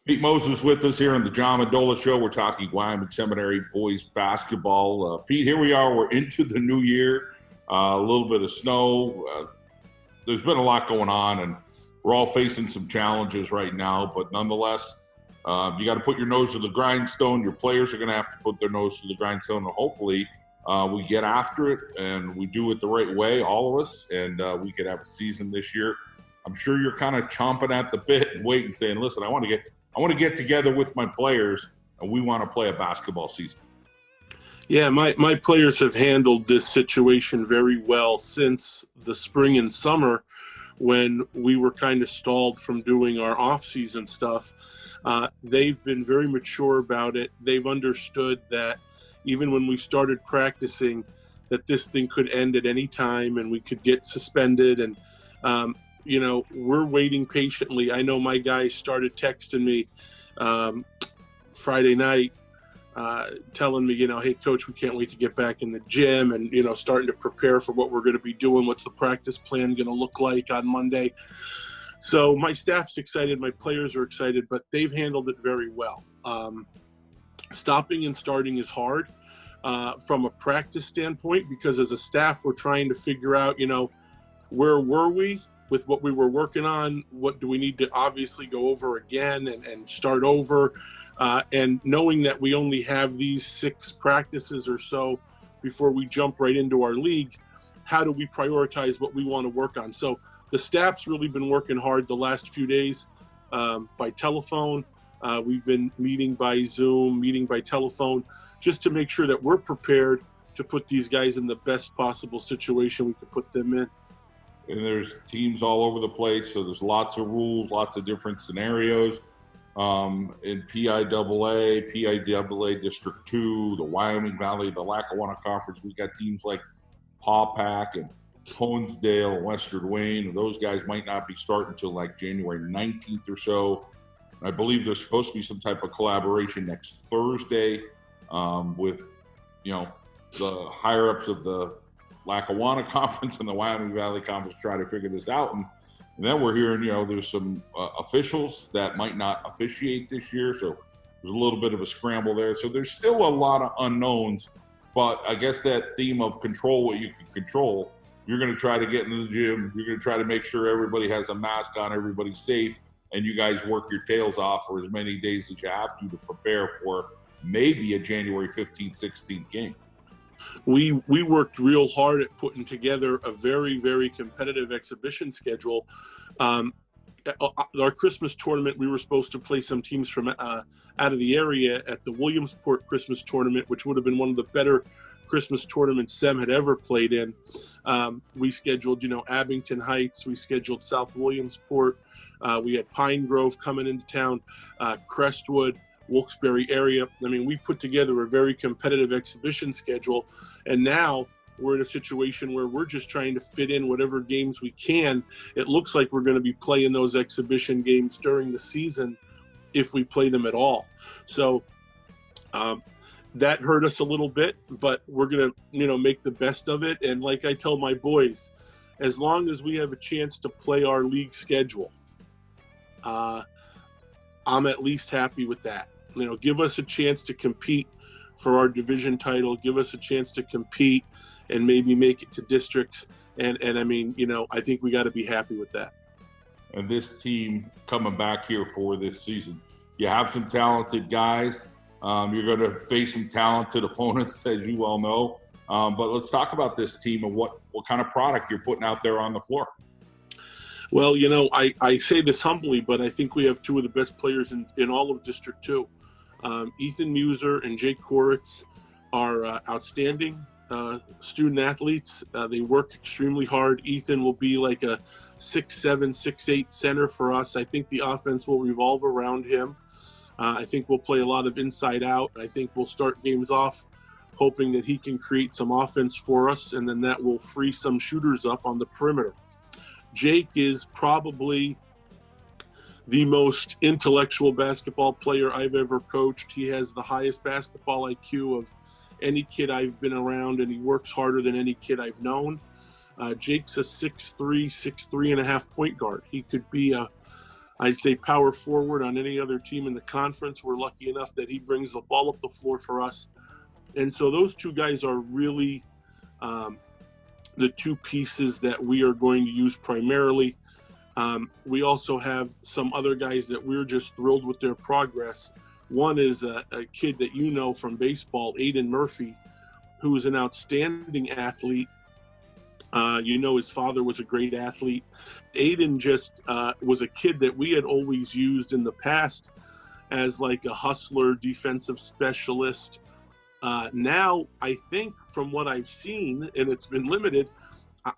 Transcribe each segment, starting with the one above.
Pete Moses with us here on the John Mendola Show. We're talking Wyoming Seminary boys basketball. Pete, here we are. We're into the new year. A little bit of snow. There's been a lot going on, and we're all facing some challenges right now. But nonetheless, you got to put your nose to the grindstone. Your players are going to have to put their nose to the grindstone, and hopefully we get after it and we do it the right way, all of us, and we could have a season this year. I'm sure you're kind of chomping at the bit and waiting, saying, listen, I want to get together with my players, and we want to play a basketball season. Yeah, my players have handled this situation very well since the spring and summer when we were kind of stalled from doing our off-season stuff. They've been very mature about it. They've understood that even when we started practicing, that this thing could end at any time and we could get suspended. And we're waiting patiently. I know my guys started texting me Friday night telling me, hey, Coach, we can't wait to get back in the gym and, starting to prepare for what we're going to be doing. What's the practice plan going to look like on Monday? So my staff's excited. My players are excited, but they've handled it very well. Stopping and starting is hard from a practice standpoint because as a staff, we're trying to figure out, where were we with what we were working on? What do we need to obviously go over again and start over? And knowing that we only have these 6 practices or so before we jump right into our league, how do we prioritize what we want to work on? So the staff's really been working hard the last few days by telephone. We've been meeting by Zoom, meeting by telephone, just to make sure that we're prepared to put these guys in the best possible situation we could put them in. And there's teams all over the place, so there's lots of rules, lots of different scenarios. In PIAA District 2, the Wyoming Valley, the Lackawanna Conference, we've got teams like Paupack and Honesdale and Western Wayne, and those guys might not be starting until like January 19th or so. And I believe there's supposed to be some type of collaboration next Thursday with, the higher-ups of the Lackawanna Conference and the Wyoming Valley Conference try to figure this out. And then we're hearing, there's some officials that might not officiate this year. So there's a little bit of a scramble there. So there's still a lot of unknowns. But I guess that theme of control what you can control, you're going to try to get into the gym. You're going to try to make sure everybody has a mask on, everybody's safe, and you guys work your tails off for as many days as you have to prepare for maybe a January 15th, 16th game. We worked real hard at putting together a very, very competitive exhibition schedule. Our Christmas tournament, we were supposed to play some teams from out of the area at the Williamsport Christmas tournament, which would have been one of the better Christmas tournaments Sem had ever played in. We scheduled, Abington Heights. We scheduled South Williamsport. We had Pine Grove coming into town, Crestwood, Wilkes-Barre area. I mean, we put together a very competitive exhibition schedule, and now we're in a situation where we're just trying to fit in whatever games we can. It looks like we're going to be playing those exhibition games during the season if we play them at all. So that hurt us a little bit, but we're going to, make the best of it. And like I tell my boys, as long as we have a chance to play our league schedule, I'm at least happy with that. Give us a chance to compete for our division title, give us a chance to compete and maybe make it to districts. And I mean, I think we got to be happy with that. And this team coming back here for this season, you have some talented guys. You're going to face some talented opponents, as you well know. But let's talk about this team and what kind of product you're putting out there on the floor. Well, I say this humbly, but I think we have 2 of the best players in all of District 2. Ethan Muser and Jake Koritz are outstanding student athletes. They work extremely hard. Ethan will be like a 6'7", 6'8" center for us. I think the offense will revolve around him. I think we'll play a lot of inside out. I think we'll start games off hoping that he can create some offense for us, and then that will free some shooters up on the perimeter. Jake is probably the most intellectual basketball player I've ever coached. He has the highest basketball IQ of any kid I've been around, and he works harder than any kid I've known. Jake's a 6'3", 6'3 and a half point guard. He could be a I'd say power forward on any other team in the conference. We're lucky enough that he brings the ball up the floor for us. And so those two guys are really the two pieces that we are going to use primarily. We also have some other guys that we're just thrilled with their progress. One is a kid that you know from baseball, Aiden Murphy, who is an outstanding athlete. His father was a great athlete. Aiden just was a kid that we had always used in the past as like a hustler, defensive specialist. Now, I think from what I've seen, and it's been limited,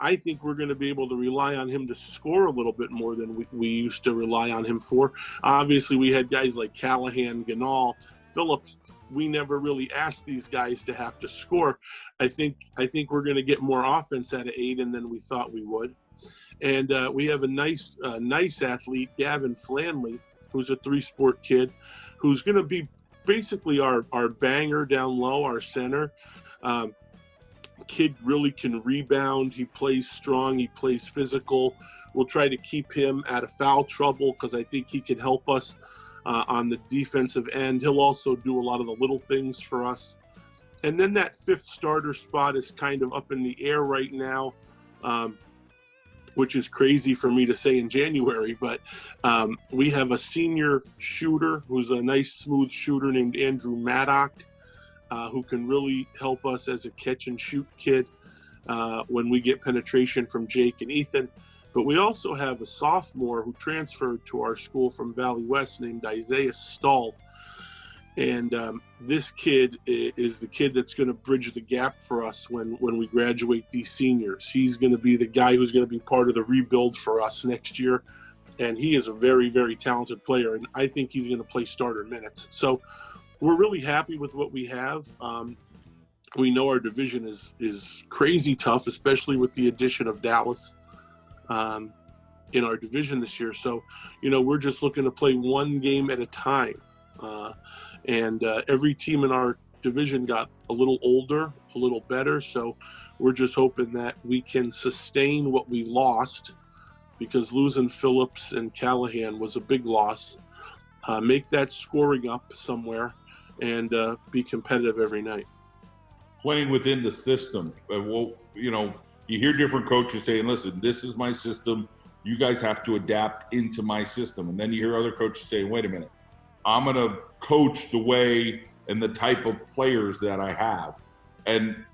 I think we're going to be able to rely on him to score a little bit more than we used to rely on him for. Obviously, we had guys like Callahan, Ganal, Phillips. We never really asked these guys to have to score. I think we're going to get more offense out of Aiden than we thought we would. And we have a nice athlete, Gavin Flanley, who's a three-sport kid, who's going to be basically our banger down low, our center. Kid really can rebound. He plays strong. He plays physical. We'll try to keep him out of foul trouble because I think he can help us on the defensive end. He'll also do a lot of the little things for us. And then that fifth starter spot is kind of up in the air right now, which is crazy for me to say in January. But we have a senior shooter who's a nice, smooth shooter named Andrew Maddock, who can really help us as a catch-and-shoot kid when we get penetration from Jake and Ethan. But we also have a sophomore who transferred to our school from Valley West named Isaiah Stahl. And this kid is the kid that's going to bridge the gap for us when we graduate these seniors. He's going to be the guy who's going to be part of the rebuild for us next year. And he is a very, very talented player. And I think he's going to play starter minutes. So we're really happy with what we have. We know our division is crazy tough, especially with the addition of Dallas in our division this year. So, we're just looking to play one game at a time. And every team in our division got a little older, a little better. So we're just hoping that we can sustain what we lost, because losing Phillips and Callahan was a big loss. Make that scoring up somewhere and be competitive every night. Playing within the system. You hear different coaches saying, listen, this is my system. You guys have to adapt into my system. And then you hear other coaches saying, wait a minute, I'm going to coach the way and the type of players that I have. And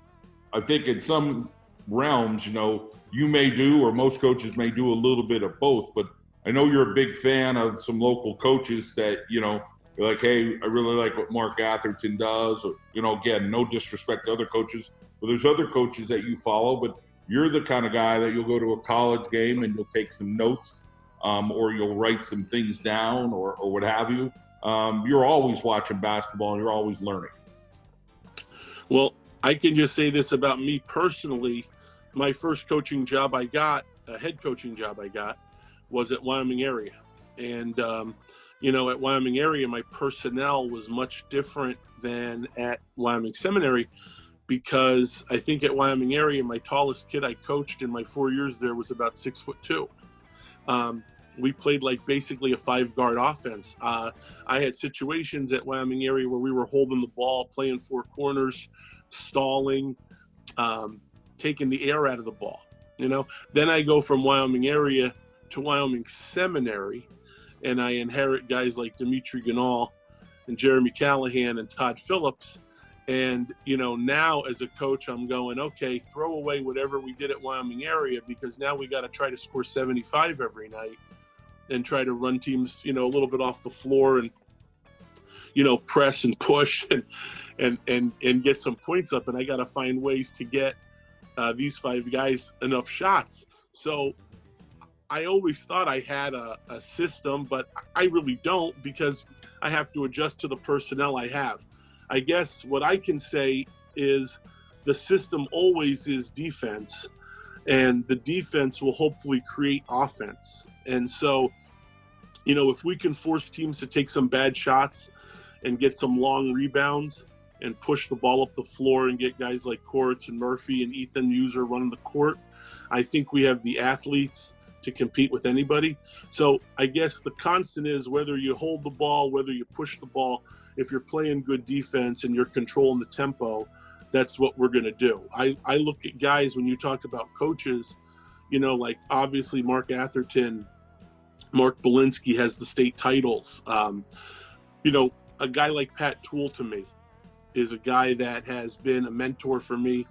I think in some realms, you may do, or most coaches may do a little bit of both. But I know you're a big fan of some local coaches that, you're like, hey, I really like what Mark Atherton does. Or, again, no disrespect to other coaches, but there's other coaches that you follow. But you're the kind of guy that you'll go to a college game and you'll take some notes, or you'll write some things down or what have you. You're always watching basketball and you're always learning. Well, I can just say this about me personally. My first coaching job I got, a head coaching job I got, was at Wyoming area. And, at Wyoming area, my personnel was much different than at Wyoming Seminary, because I think at Wyoming area, my tallest kid I coached in my 4 years there was about 6'2". We played like basically a 5-guard offense. I had situations at Wyoming area where we were holding the ball, playing four corners, stalling, taking the air out of the ball. Then I go from Wyoming area to Wyoming Seminary, and I inherit guys like Dimitri Ganal and Jeremy Callahan and Todd Phillips. And, now as a coach, I'm going, okay, throw away whatever we did at Wyoming area, because now we got to try to score 75 every night and try to run teams, a little bit off the floor and, press and push and get some points up. And I got to find ways to get these five guys enough shots. So I always thought I had a system, but I really don't, because I have to adjust to the personnel I have. I guess what I can say is the system always is defense, and the defense will hopefully create offense. And so, if we can force teams to take some bad shots and get some long rebounds and push the ball up the floor and get guys like Koritz and Murphy and Ethan User running the court, I think we have the athletes to compete with anybody. So I guess the constant is whether you hold the ball, whether you push the ball, if you're playing good defense and you're controlling the tempo, that's what we're going to do. I look at guys, when you talk about coaches, you know, like obviously Mark Atherton, Mark Belinsky has the state titles. You know, a guy like Pat Toole to me is a guy that has been a mentor for me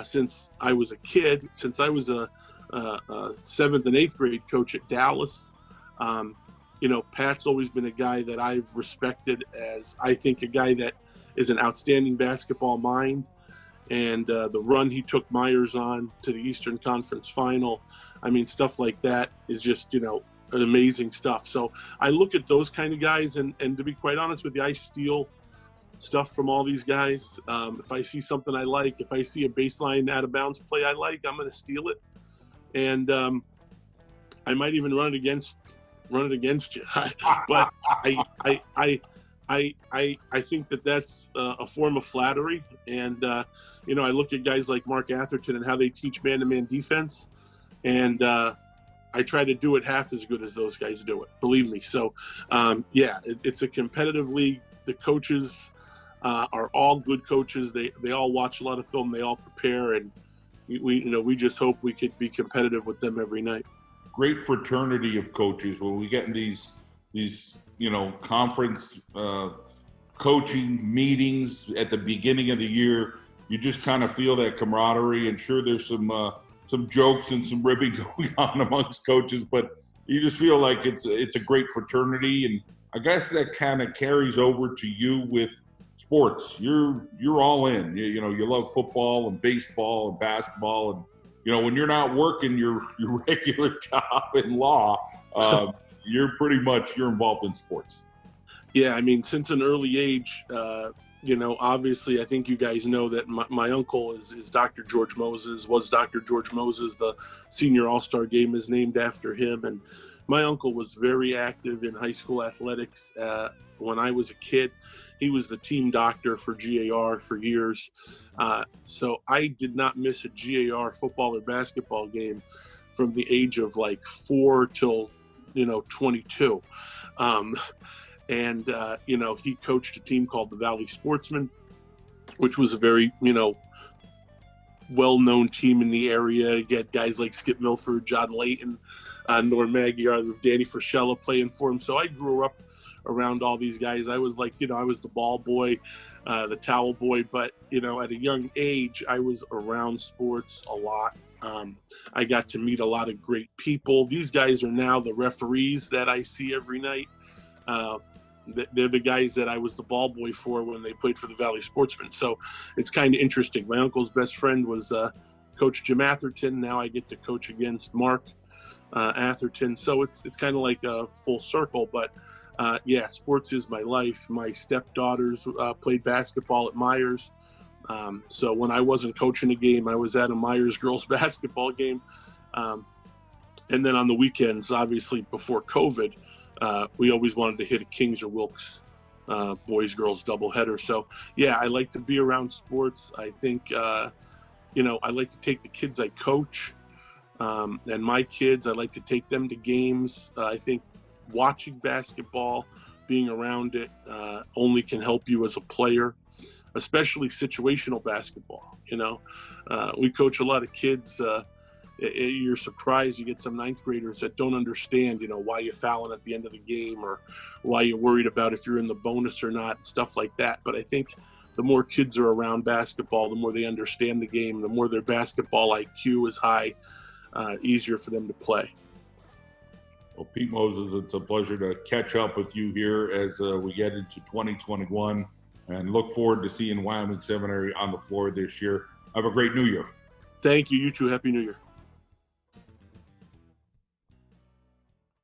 since I was a kid, since I was a 7th and 8th grade coach at Dallas. You know, Pat's always been a guy that I've respected as, I think, a guy that is an outstanding basketball mind. And the run he took Myers on to the Eastern Conference Final, I mean, stuff like that is just, you know, amazing stuff. So I look at those kind of guys, and to be quite honest with you, I steal stuff from all these guys. If I see something I like, if I see a baseline out of bounds play I like, I'm going to steal it. And I might even run it against you. But I think that that's a form of flattery. And, you know, I look at guys like Mark Atherton and how they teach man-to-man defense. And I try to do it half as good as those guys do it, believe me. So, yeah, it's a competitive league. The coaches are all good coaches. They all watch a lot of film. They all prepare. And we just hope we could be competitive with them every night. Great fraternity of coaches. When we get in these you know, conference coaching meetings at the beginning of the year, you just kind of feel that camaraderie. And sure, there's some jokes and some ribbing going on amongst coaches, but you just feel like it's a great fraternity. And I guess that kind of carries over to you with sports. You're all in. You know, you love football and baseball and basketball, and you know, when you're not working your regular job in law, you're involved in sports. Yeah, I mean, since an early age, you know, obviously, I think you guys know that my uncle is Dr. George Moses, was Dr. George Moses. The senior all-star game is named after him. And my uncle was very active in high school athletics. When I was a kid, he was the team doctor for GAR for years. So I did not miss a GAR football or basketball game from the age of like 4 till, you know, 22. And, you know, he coached a team called the Valley Sportsmen, which was a very, you know, well-known team in the area. You had guys like Skip Milford, John Layton, Norm Magyar, Danny Frischella playing for him. So I grew up around all these guys. I was like, you know, I was the ball boy, the towel boy, but, you know, at a young age, I was around sports a lot. I got to meet a lot of great people. These guys are now the referees that I see every night. They're the guys that I was the ball boy for when they played for the Valley Sportsmen. So it's kind of interesting. My uncle's best friend was Coach Jim Atherton. Now I get to coach against Mark Atherton. So it's kind of like a full circle. But yeah, sports is my life. My stepdaughters played basketball at Myers. So when I wasn't coaching a game, I was at a Myers girls basketball game. And then on the weekends, obviously before COVID, we always wanted to hit a Kings or Wilkes boys girls doubleheader. So yeah, I like to be around sports. I think you know, I like to take the kids I coach, and my kids, I like to take them to games. I think watching basketball, being around it, only can help you as a player, especially situational basketball. You know, we coach a lot of kids. You're surprised you get some 9th graders that don't understand, you know, why you're fouling at the end of the game or why you're worried about if you're in the bonus or not, stuff like that. But I think the more kids are around basketball, the more they understand the game, the more their basketball IQ is high, easier for them to play. Well, Pete Moses, it's a pleasure to catch up with you here as we get into 2021, and look forward to seeing Wyoming Seminary on the floor this year. Have a great New Year. Thank you. You too. Happy New Year.